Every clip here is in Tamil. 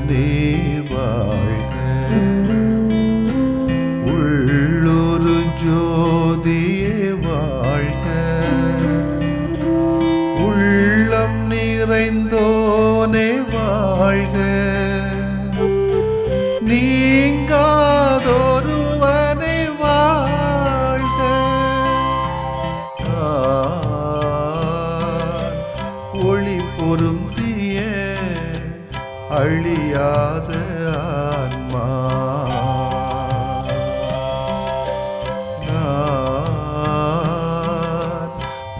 உள்ளுவனே வாழ்க. உள்ளொரு ஜோதியே வாழ்க. உள்ளம் நிறைந்தோனே வாழ்க. நீங்காதொருவனே வாழ்க. ஒளி பொருந்திய அழியாத ஆன்மா.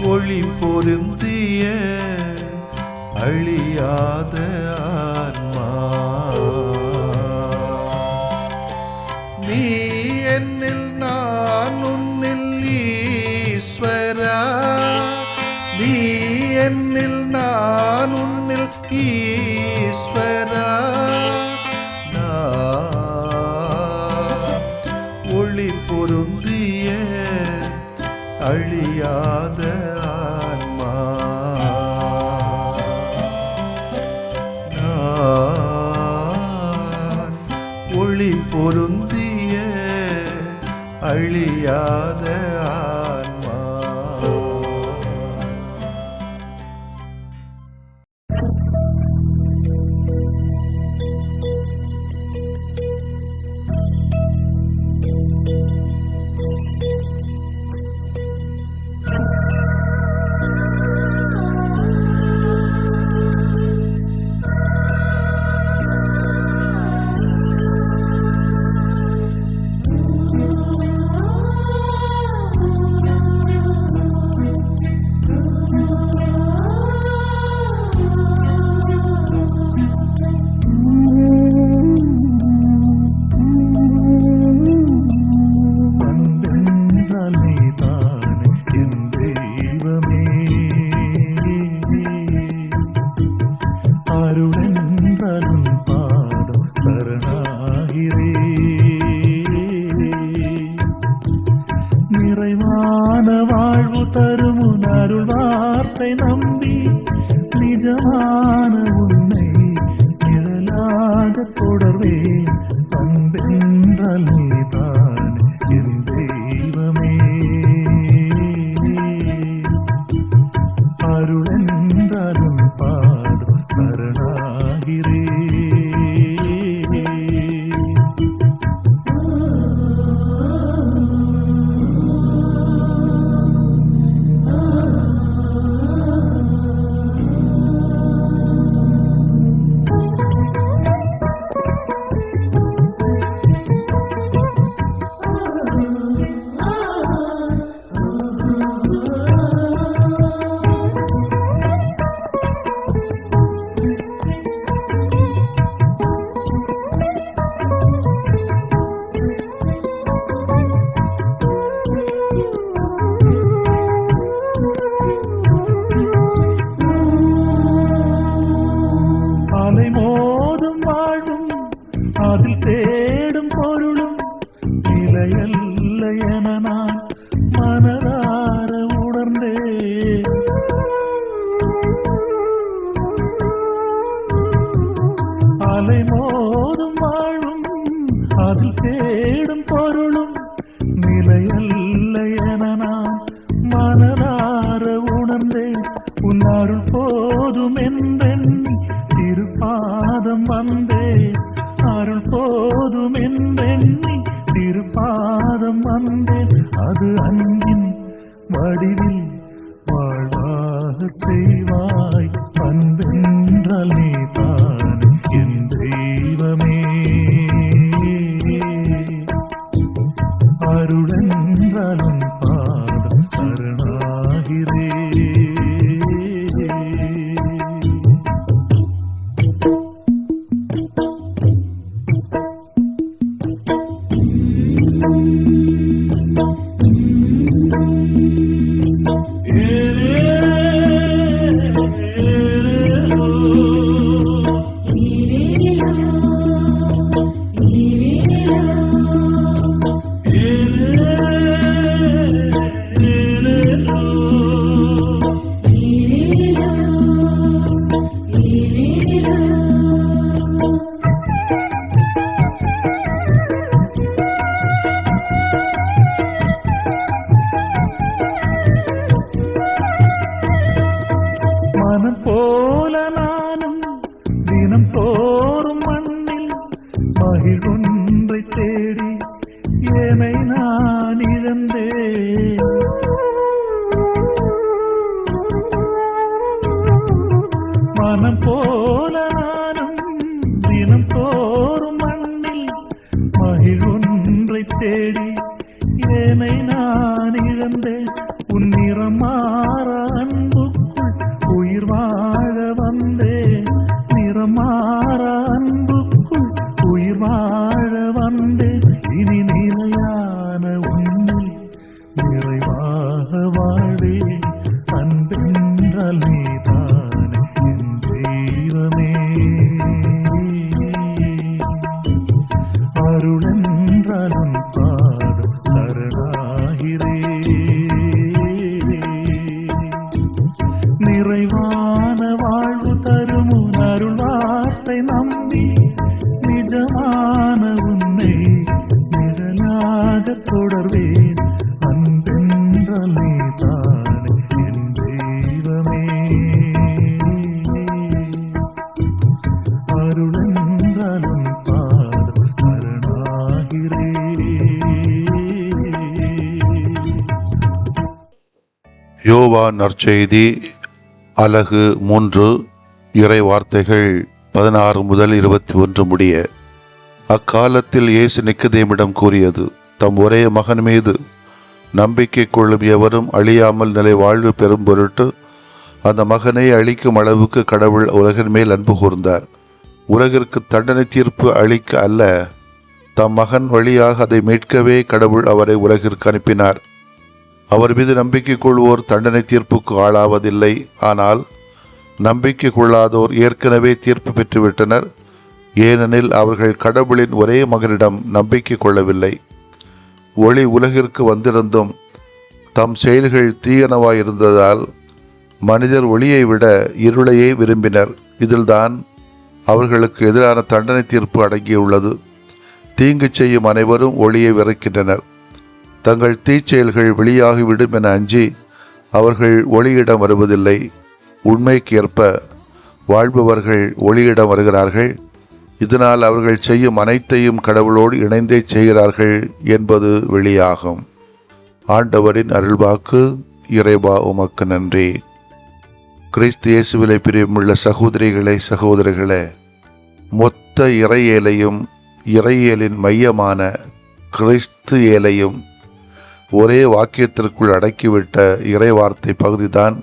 ஒளி பொருந்திய அழியாத ஆன்மா. நீ என்னில் நான் உன்னில் ஈஸ்வரா. நீ என்னில் நான் உன்னில் ஈஸ்வரா. ஒளி பொருந்திய அழியாத ஆன்மா. ஒளி பொருந்திய அழியாத ஆன்மா. நிறைவான வாழ்வு தரும் உன் அருள் வார்த்தை நம்பி நிஜமான உன்னை நிழலாக தொடர்வேன். அன்பென்றால் நீதான் என் தெய்வமே. அருளென்றாலும் பாதம் சரணாகிறேன். அலை மோதும் வாழ்வும் அதில் தேடும் பொருளும் நிலையல்ல என நான் மனதார உணர்ந்தேன். அலை மோதும் வாழ்வும் அதில் தேடும் பொருளும் நிலையல்ல என நான் மனதார உணர்ந்தேன். உன் அருள் போதும் என்றெண்ணி திருப்பாதம் வந்தேன். அருள் போதும் என்றெண்ணி திருப்பாதம் வந்தேன். அது அன்பின் வடிவில் வாழ்வாக செய்வாய். அன்பென்றால் நீதான் என் தெய்வம். தினம் தோறும் மண்ணில் மகிழ்வொன்றை தேடி என்னை நான் இழந்தேன். மனம் போல நானும் தினம் தோறும் மண்ணில் மகிழ்வொன்றை தேடி என்னை நான் இழந்தேன். உன் நிறம் மாற அன்புக்குள் உயிர் வாழ வந்தேன். நிறம் மாற அன்புக்குள் உயிர் வாழ வந்தேன். இனி நிலையான உன்னில் நிறைவாக வாழ்வேன். அன்பென்றால் நீதானே என் தெய்வமே. அருளென்றால் உன் பாதம் சரணாகிறேன். நிறைவான வாழ்வு தரும் உன் அருள் வார்த்தை நம்பி நிஜமான உன்னை நிழலாக தொடர்வேன். அன்பென்றால் நீதானே என் தெய்வமே. அருளென்றால் உன் பாதம் சரணாகிறேன். யோவான் நற்செய்தி அலகு 3 இறை வார்த்தைகள் 16 முதல் 21 முடிய. அக்காலத்தில் இயேசு நிக்கதேமிடம் கூறியது, தம் ஒரே மகன் மீது நம்பிக்கை கொள்ளும் எவரும் அழியாமல் நிலை வாழ்வு பெறும் பொருட்டு அந்த மகனை அழிக்கும் அளவுக்கு கடவுள் உலகின் மேல் அன்பு கூர்ந்தார். உலகிற்கு தண்டனை தீர்ப்பு அளிக்க அல்ல, தம் மகன் வழியாக அதை மீட்கவே கடவுள் அவரை உலகிற்கு அனுப்பினார். அவர் மீது நம்பிக்கை கொள்வோர் தண்டனை தீர்ப்புக்கு ஆளாவதில்லை. ஆனால் நம்பிக்கை கொள்ளாதோர் ஏற்கனவே தீர்ப்பு பெற்றுவிட்டனர். ஏனெனில் அவர்கள் கடவுளின் ஒரே மகனிடம் நம்பிக்கை கொள்ளவில்லை. ஒளி உலகிற்கு வந்திருந்தும் தம் செயல்கள் தீயனவாயிருந்ததால் மனிதர் ஒளியை விட இருளையே விரும்பினர். இதில்தான் அவர்களுக்கு எதிரான தண்டனை தீர்ப்பு அடங்கியுள்ளது. தீங்கு செய்யும் அனைவரும் ஒளியை வெறுக்கின்றனர். தங்கள் தீச்செயல்கள் வெளியாகிவிடும் என அஞ்சி அவர்கள் ஒளியிடம் வருவதில்லை. உண்மைக்கு ஏற்ப வாழ்பவர்கள் ஒளியிடம் வருகிறார்கள். இதனால் அவர்கள் செய்யும் அனைத்தையும் கடவுளோடு இணைந்தே செய்கிறார்கள் என்பது வெளியாகும். ஆண்டவரின் அருள்வாக்கு. இறைவா உமக்கு நன்றி. கிறிஸ்து இயேசுவிலே பிரியமுள்ள சகோதரிகளே சகோதரர்களே, மொத்த இறையியலையும் இறையியலின் மையமான கிறிஸ்து ஏலையும் ஒரே வாக்கியத்திற்குள் அடக்கிவிட்ட இறைவார்த்தை பகுதிதான்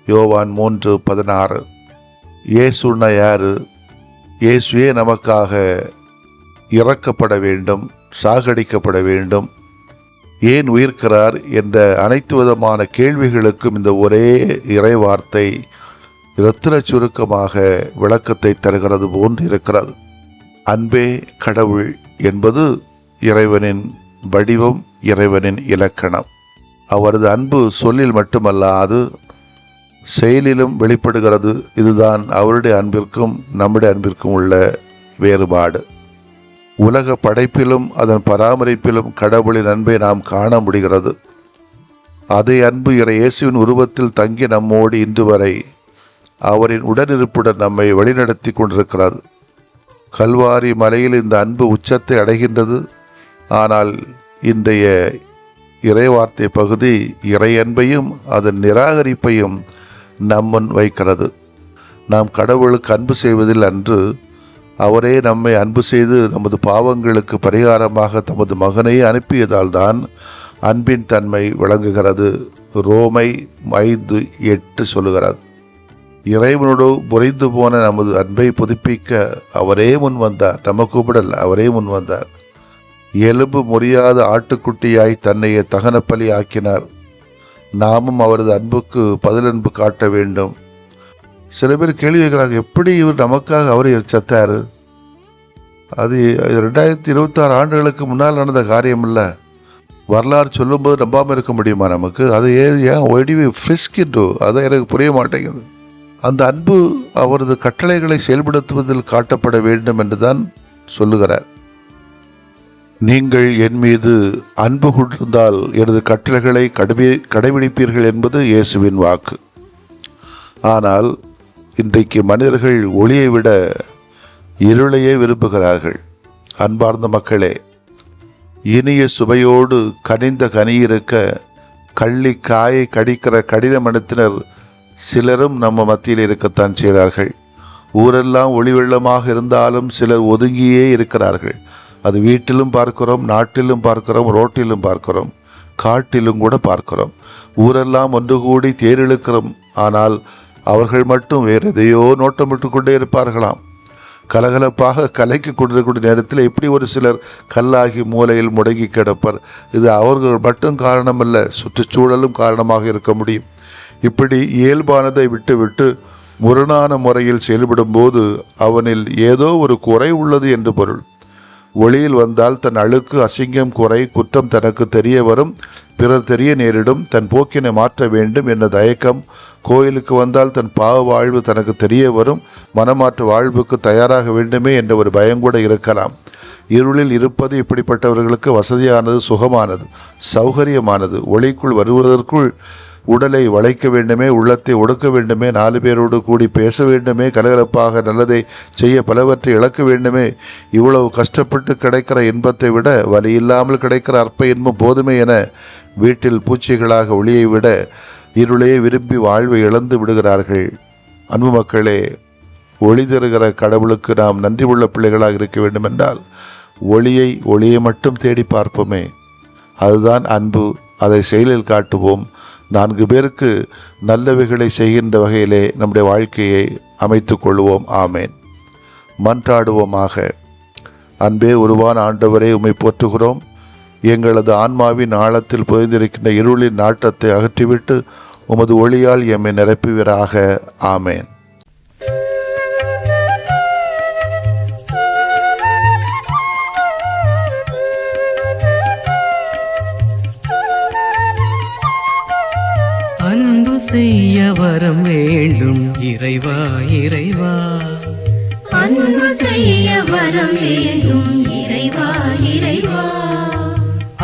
யோவான் 3:16. இயேசுன்னா யாரு? இயேசுவே நமக்காக இறக்கப்பட வேண்டும், சாகடிக்கப்பட வேண்டும், ஏன் உயிர்க்கிறார் என்ற அனைத்து விதமான கேள்விகளுக்கும் இந்த ஒரே இறைவார்த்தை இரத்தின சுருக்கமாக விளக்கத்தை தருகிறது போன்று இருக்கிறது. அன்பே கடவுள் என்பது இறைவனின் வடிவம், இறைவனின் இலக்கணம். அவரது அன்பு சொல்லில் மட்டுமல்லாது செயலிலும் வெளிப்படுகிறது. இதுதான் அவருடைய அன்பிற்கும் நம்முடைய அன்பிற்கும் உள்ள வேறுபாடு. உலக படைப்பிலும் அதன் பராமரிப்பிலும் கடவுளின் அன்பை நாம் காண முடிகிறது. அதே அன்பு இறை இயேசுவின் உருவத்தில் தங்கி நம்மோடு இன்று வரை அவரின் உடனிருப்புடன் நம்மை வழிநடத்தி கொண்டிருக்கிறது. கல்வாரி மலையில் இந்த அன்பு உச்சத்தை அடைகின்றது. ஆனால் இன்றைய இறைவார்த்தை பகுதி இறை அன்பையும் அதன் நிராகரிப்பையும் நம்முன் வைக்கிறது. நாம் கடவுளுக்கு அன்பு செய்வதில் அன்று, அவரே நம்மை அன்பு செய்து நமது பாவங்களுக்கு பரிகாரமாக தமது மகனை அனுப்பியதால் தான் அன்பின் தன்மை விளங்குகிறது. ரோமை 5:8 சொல்லுகிறது. இறைவனோடு முறைந்து போன நமது அன்பை புதுப்பிக்க அவரே முன் வந்தார். நம்ம கூப்பிடல், அவரே முன் வந்தார். எலும்பு முறியாத ஆட்டுக்குட்டியாய் தன்னையே தகன பலி ஆக்கினார். நாமும் அவரது அன்புக்கு பதிலன்பு காட்ட வேண்டும். சில பேர் கேள்வி கேட்கிறாங்க, எப்படி இவர் நமக்காக அவரை செத்தாரு? அது 2026 ஆண்டுகளுக்கு முன்னால் நடந்த காரியம் இல்லை. வரலாறு சொல்லும்போது நம்பாமல் இருக்க முடியுமா நமக்கு? அது ஏன் ஒடிவி ஃப்ரிஸ்கிட்டு அதை எனக்கு புரிய மாட்டேங்குது. அந்த அன்பு அவரது கட்டளைகளை செயல்படுத்துவதில் காட்டப்பட வேண்டும் என்றுதான் சொல்லுகிறார். நீங்கள் என் மீது அன்பு கொண்டிருந்தால் எனது கட்டளைகளை கடைபிடிப்பீர்கள் என்பது இயேசுவின் வாக்கு. ஆனால் இன்றைக்கு மனிதர்கள் ஒளியை விட இருளையே விரும்புகிறார்கள். அன்பார்ந்த மக்களே, இனிய சுவையோடு கனிந்த கனி இருக்க கள்ளி காயை கடிக்கிற கடின மனத்தினர் சிலரும் நம்ம மத்தியில் இருக்கத்தான் செய்கிறார்கள். ஊரெல்லாம் ஒளி வெள்ளமாக இருந்தாலும் சிலர் ஒதுங்கியே இருக்கிறார்கள். அது வீட்டிலும் பார்க்கிறோம், நாட்டிலும் பார்க்கிறோம், ரோட்டிலும் பார்க்கிறோம், காட்டிலும் கூட பார்க்கிறோம். ஊரெல்லாம் ஒன்று கூடி தேரிழுக்கிறோம். ஆனால் அவர்கள் மட்டும் வேறு எதையோ நோட்டமிட்டு கொண்டே இருப்பார்களாம். கலகலப்பாக கலைக்கு கொண்டிருக்கூடிய நேரத்தில் இப்படி ஒரு சிலர் கல்லாகி மூலையில் முடங்கி கிடப்பர். இது அவர்கள் மட்டும் காரணமல்ல, சுற்றுச்சூழலும் காரணமாக இருக்க முடியும். இப்படி இயல்பானதை விட்டுவிட்டு முரணான முறையில் செயல்படும் போது அவனில் ஏதோ ஒரு குறை உள்ளது என்று பொருள். ஒளியில் வந்தால் தன் அழுக்கு, அசிங்கம், குறை, குற்றம் தனக்கு தெரிய வரும், பிறர் தெரிய நேரிடும், தன் போக்கினை மாற்ற வேண்டும் என்ற தயக்கம். கோயிலுக்கு வந்தால் தன் பாவ வாழ்வு தனக்கு தெரிய வரும், மனமாற்ற வாழ்வுக்கு தயாராக வேண்டுமே என்ற ஒரு பயம் கூட இருக்கலாம். இருளில் இருப்பது இப்படிப்பட்டவர்களுக்கு வசதியானது, சுகமானது, சௌகரியமானது. ஒளிக்குள் வருவதற்குள் உடலை வளைக்க வேண்டுமே, உள்ளத்தை ஒடுக்க வேண்டுமே, 4 பேரோடு கூடி பேச வேண்டுமே, கலகலப்பாக நல்லதை செய்ய பலவற்றை இழக்க வேண்டுமே. இவ்வளவு கஷ்டப்பட்டு கிடைக்கிற இன்பத்தை விட வலி இல்லாமல் கிடைக்கிற அற்ப இன்பம் போதுமே என வீட்டில் பூச்சிகளாக ஒளியை விட இருளே விரும்பி வாழ்வை இழந்து விடுகிறார்கள். அன்பு மக்களே, ஒளி தருகிற கடவுளுக்கு நாம் நன்றி உள்ள பிள்ளைகளாக இருக்க வேண்டும் என்றால் ஒளியை மட்டும் தேடி பார்ப்போமே. அதுதான் அன்பு. அதை செயலில் காட்டுவோம். 4 பேருக்கு நல்லவைகளை செய்கின்ற வகையிலே நம்முடைய வாழ்க்கையை அமைத்து கொள்வோம். ஆமேன். மன்றாடுவோமாக. அன்பே உருவான ஆண்டவரே, உம்மை போற்றுகிறோம். எங்களது ஆன்மாவின் ஆழத்தில் புதைந்திருக்கின்ற இருளின் நாட்டத்தை அகற்றிவிட்டு உமது ஒளியால் எம்மை நிரப்புவீராக. ஆமேன். அன்பு செய்ய வரம் வேண்டும் இறைவா, இறைவா. அன்பு செய்ய வரம் வேண்டும் இறைவா, இறைவா.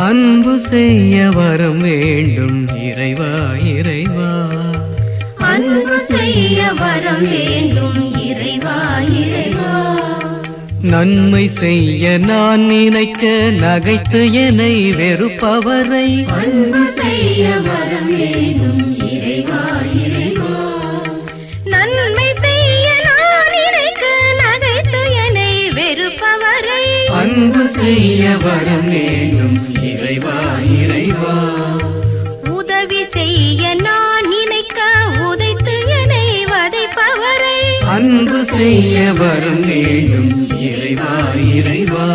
அன்பு செய்ய வரம் வேண்டும் இறைவா, இறைவா. அன்பு செய்ய வரம் வேண்டும் இறைவா, இறைவா. நன்மை செய்ய நான் நினைக்க நகைத்து என்னை வெறுப்பவரை அன்பு செய்ய வரம் வேண்டும் இறைவா, இறைவா. நன்மை செய்ய நான் நினைக்க நகைத்து என்னை வெறுப்பவரை அன்பு செய்ய வரம் வேண்டும் இறைவா, இறைவா. உதவி செய்ய நான் நினைக்க உதைத்து என்னை வதைப்பவரை அன்பு செய்ய வரம் வேண்டும் இறைவா, இறைவா.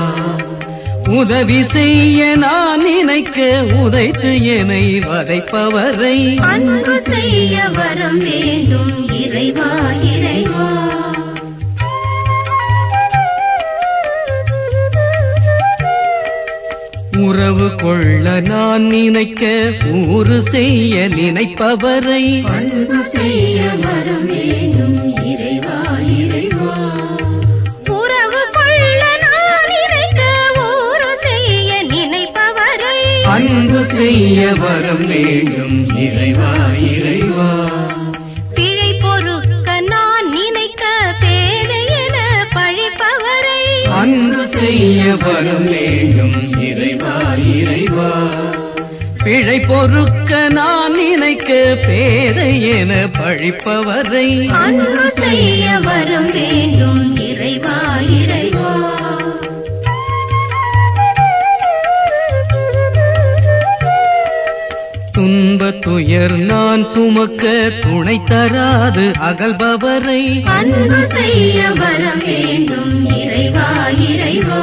உதவி செய்ய நான் நினைக்க உதைத்து என்னை வதைப்பவரை அன்பு செய்ய வரம் வேண்டும் இறைவா, இறைவா. உறவு கொள்ள நான் நினைக்க ஊறு செய்ய நினைப்பவரை அன்பு செய்ய வரம் வேண்டும் இறைவா, இறைவா. உறவு கொள்ள நான் நினைக்க ஊறு செய்ய நினைப்பவரை அன்பு செய்ய வரம் வேண்டும் இறைவா, இறைவா. பிழை பொறுக்க நான் நினைக்க பேதை என பழிப்பவரை அன்பு செய்ய வரம் வேண்டும் இறைவா, இறைவா. பிழை பொறுக்க நான் நினைக்க பேதை என பழிப்பவரை அன்பு செய்ய வரம் வேண்டும் இறைவா, இறைவா. துன்ப துயர் நான் சுமக்க துணை தராது அகல்பவரை அன்பு செய்ய வரம் வேண்டும் இறைவா, இறைவா.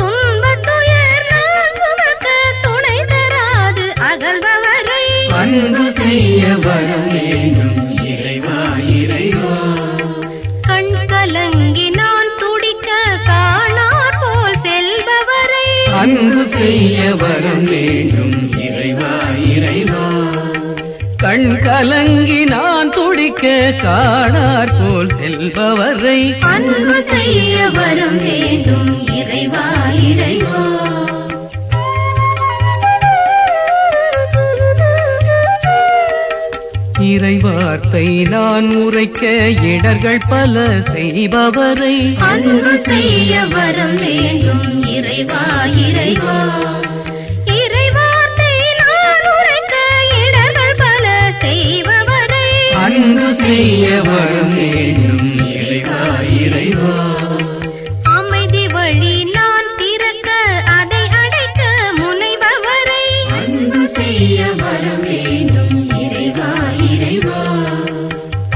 துன்பத் துயர் நான் சுமக்க துணை தராது அகல்பவரை அன்பு செய்ய வரம் வேண்டும் இறைவா, இறைவா. கண் கலங்கி நான் துடிக்க காணார் போல் செல்பவரை அன்பு செய்ய வரம் வேண்டும் இறைவா, இறைவா. கண் கலங்கி நான் துடிக்க காணார் போல் செல்பவரை அன்பு செய்ய வரம் வேண்டும் இறைவா, இறைவா. இறைவார்த்தை நான் உரைக்க இடர்கள் பல செய்பவரை அன்பு செய்ய வரம் வேண்டும் இறைவா இறைவா. இறைவார்த்தை நான் உரைக்க இடர்கள் பல செய்பவரை அன்பு செய்ய வரம் வேண்டும் இறைவா இறைவா. அமைதி வழி நான் திறக்க அதை அடைக்க முனைபவரை அன்பு செய்ய வரம் வேண்டும் இறைவா இறைவா.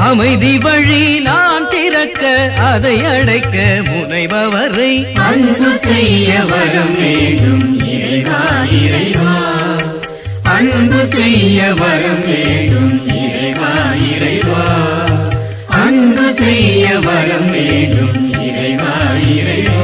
அமைதி வழி நான் திறக்க அதை அடைக்க முனைபவரை அன்பு செய்ய வரம் வேண்டும் இறைவா இறைவா. அன்பு செய்ய வரம் வேண்டும் இறைவா இறைவா. அன்பு செய்ய வரம் வேண்டும் இறைவா இறைவா.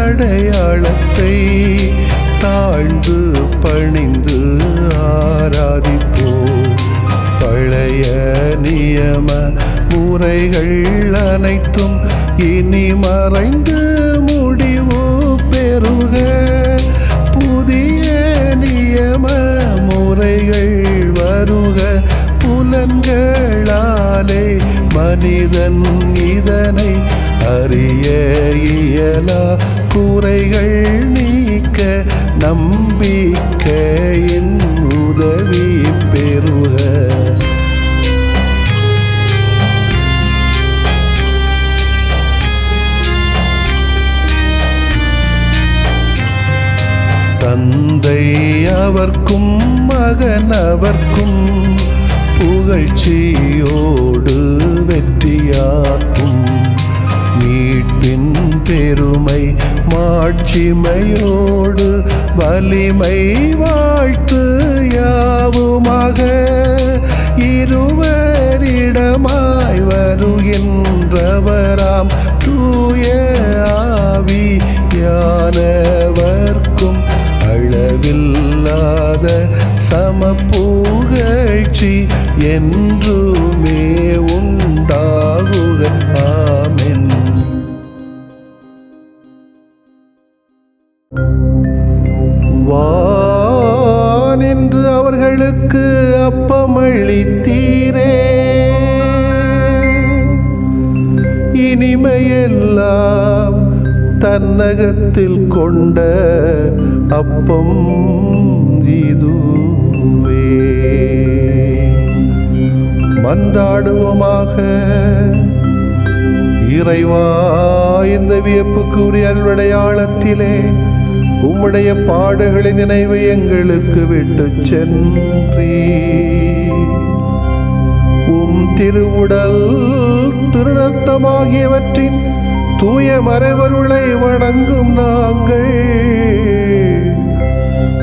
மாண்புயரிவருள்ளடையாளத்தை தாழ்ந்து பணிந்து ஆராதிப்போம். பழைய நியம முறைகள் அனைத்தும் இனி மறைந்து முடிவு பெறுக. புதிய நியம முறைகள் வருக. புலன்களாலே மனிதன் இதனை அறிய இயலா. குறைகள் நீக்க நம்பிக்கையின் உதவி பெறுக. தந்தை அவர்க்கும் மகன் அவர்க்கும் புகழ்ச்சியோடு வெற்றியாக்கும். மீட்பின் பெருமை மாட்சிமையோடு வலிமை வாழ்த்து யாவுமாக. இருவரிடமாய் வருகின்றவராம் தூய ஆவியானவர்க்கும் அளவில்லாத சமப்புகழ்ச்சி என்றுமே உண்டாகுக. ஆமென். வானின்று அவர்களுக்கு அப்பமளித்தீரே. இனிமையெல்லாம் தன்னகத்தில் கொண்ட அப்பம் இதுவே. மன்றாடுவோமாக. இறைவா, இந்த வியப்புக்குரிய அருளடையாளத்திலே உம்முடைய பாடுகளின் நினைவை எங்களுக்கு விட்டு சென்றீ. உம் திருவுடல் திருரத்தமாகியவற்றின் தூய மறைவருளை வணங்கும் நாங்கள்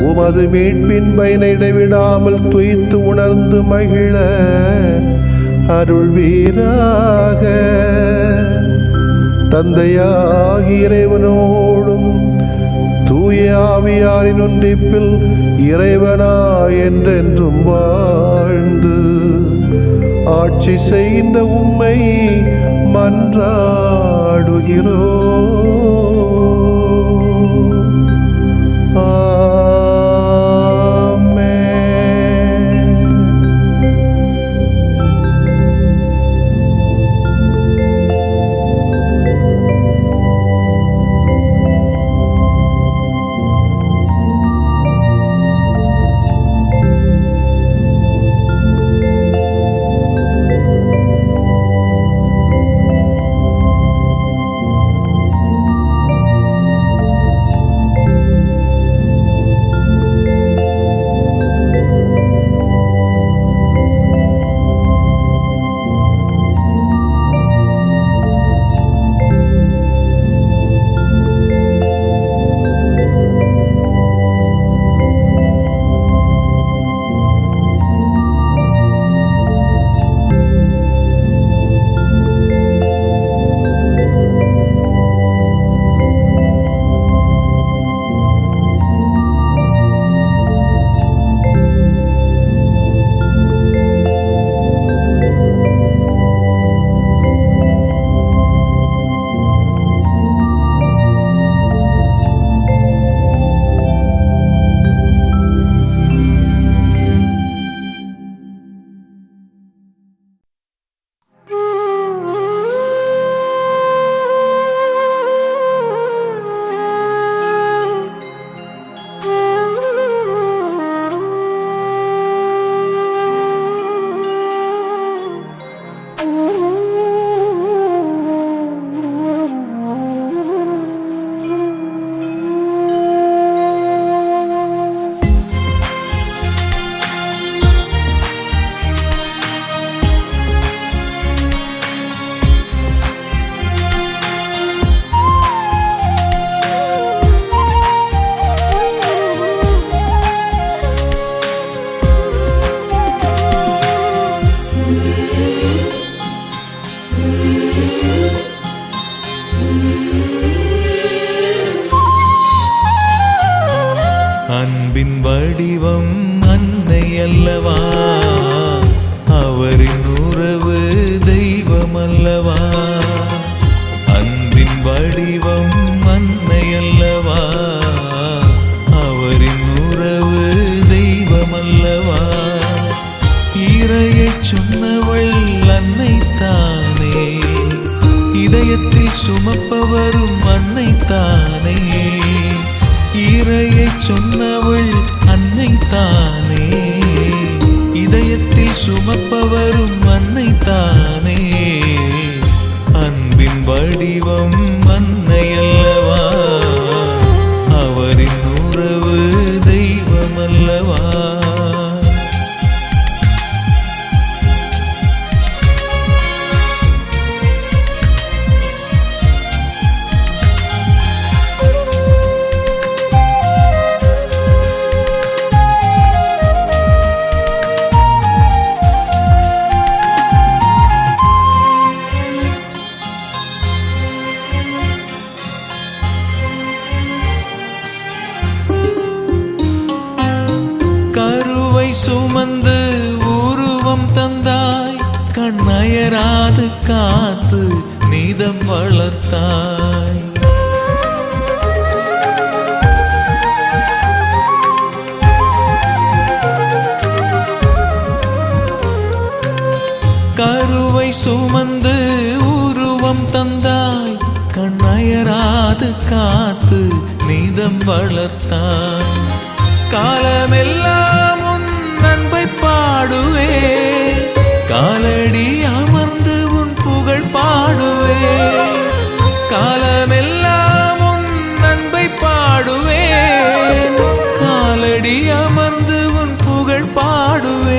உமது மீட்பின் பயனை இடைவிடாமல் துய்த்து உணர்ந்து மகிழ அருள்வீராக. தந்தையாகிய இறைவனோடும் தூய ஆவியாரின் ஒன்றிப்பில் இறைவனா என்றென்றும் வாழ்ந்து ஆட்சி செய்கின்ற உம்மை மன்றாடுகிறோம். அன்பின் வடிவம் அன்னை அல்லவா, அவரின் உறவு தெய்வம் அல்லவா. இறையை சொன்னவள் அன்னை தானே, இதயத்தில் சுமப்பவரும் அன்னை தானே. இறையை சொன்னவள் அன்னை தானே, இதயத்தில் சுமப்பவரும் அன்னை தானே. அன்பின் வடிவம் அன்னை அல்லவா, அவரின் உறவு தெய்வம் அல்லவா. சுமந்து உருவம் தந்தாய், கண்ணயராது காத்து நீதம் வளர்த்தாய். கருவை சுமந்து உருவம் தந்தாய், கண்ணயராது காத்து நீதம் வளர்த்தாய். காலமெல்லாம் அன்பை பாடுவே, காலடி அமர்ந்து உன் புகழ் பாடுவே. காலமெல்லாம் உன் அன்பை பாடுவே, காலடி அமர்ந்து உன் புகழ் பாடுவே.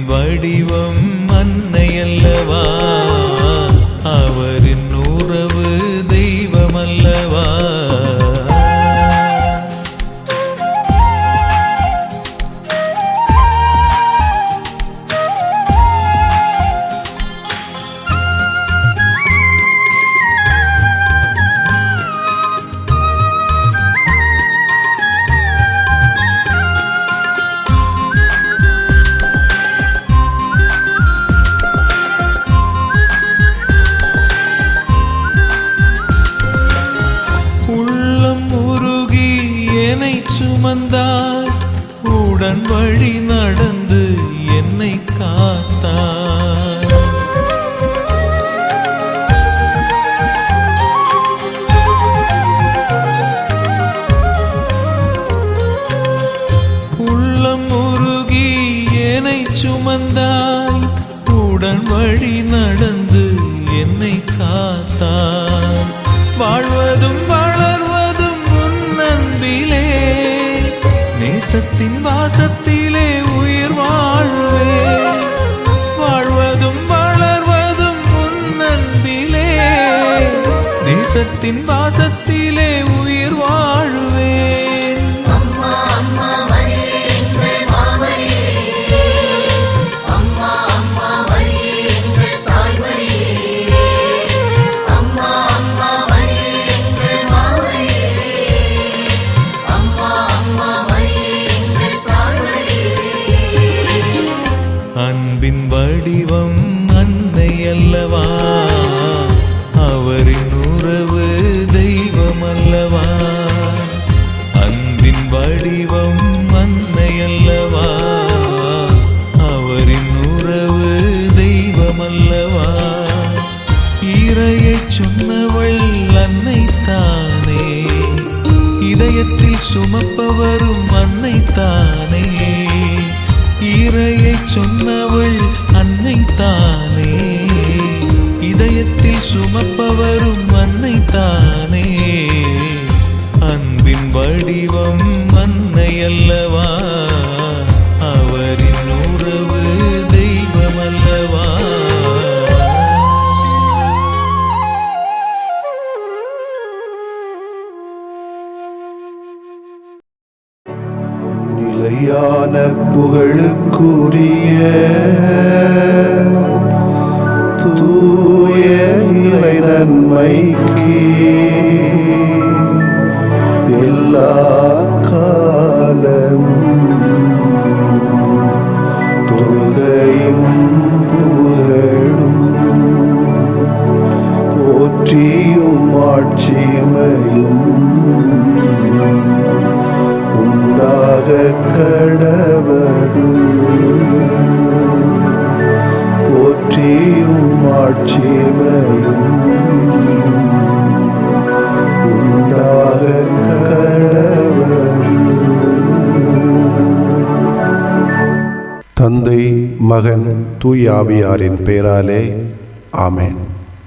வடிவம் அன்னை அல்லவா, அவரின் உறவு தெய்வம் அல்லவா. சுமந்தாய், உடன் வழி நடந்து என்னை காத்தாய். உள்ளம் உருகி என்னை சுமந்தாய், உடன் வழி நடந்து என்னை காத்தாய். வாழ்வதும் வளர்வதும் உன் அன்பிலே, நேசத்தின் வாசத்திலே உயிர் வாழ்வே. வாழ்வதும் வளர்வதும் உன் அன்பிலே, நேசத்தின் வாசத்திலே உயிர் வாழ்வே. அன்பின் வடிவம் அன்னை அல்லவா, அவரின் உறவு தெய்வம் அல்லவா. அன்பின் வடிவம் அன்னை அல்லவா, அவரின் உறவு தெய்வம் அல்லவா. இறையை சொன்னவள் அன்னை தானே, இதயத்தில் சுமப்பவரும் அன்னை தானே. இறையை சொன்னவள் அன்னை தானே, இதயத்தில் சுமப்பவரும் அன்னை தானே. அன்பின் வடிவம் அன்னை அல்லவா, அவரின் உறவு தெய்வம் அல்லவா. நிலையான புகழு தூய இறை நன்மைக்கு எல்லா காலமும் தொழுகையும் புகழும் போற்றியும் ஆட்சிமையும் உண்டாக கடவது. போற்றியும் ஆட்சிமையும் உண்டாக கடவது. தந்தை, மகன், தூய ஆவியாரின் பெயராலே ஆமென்.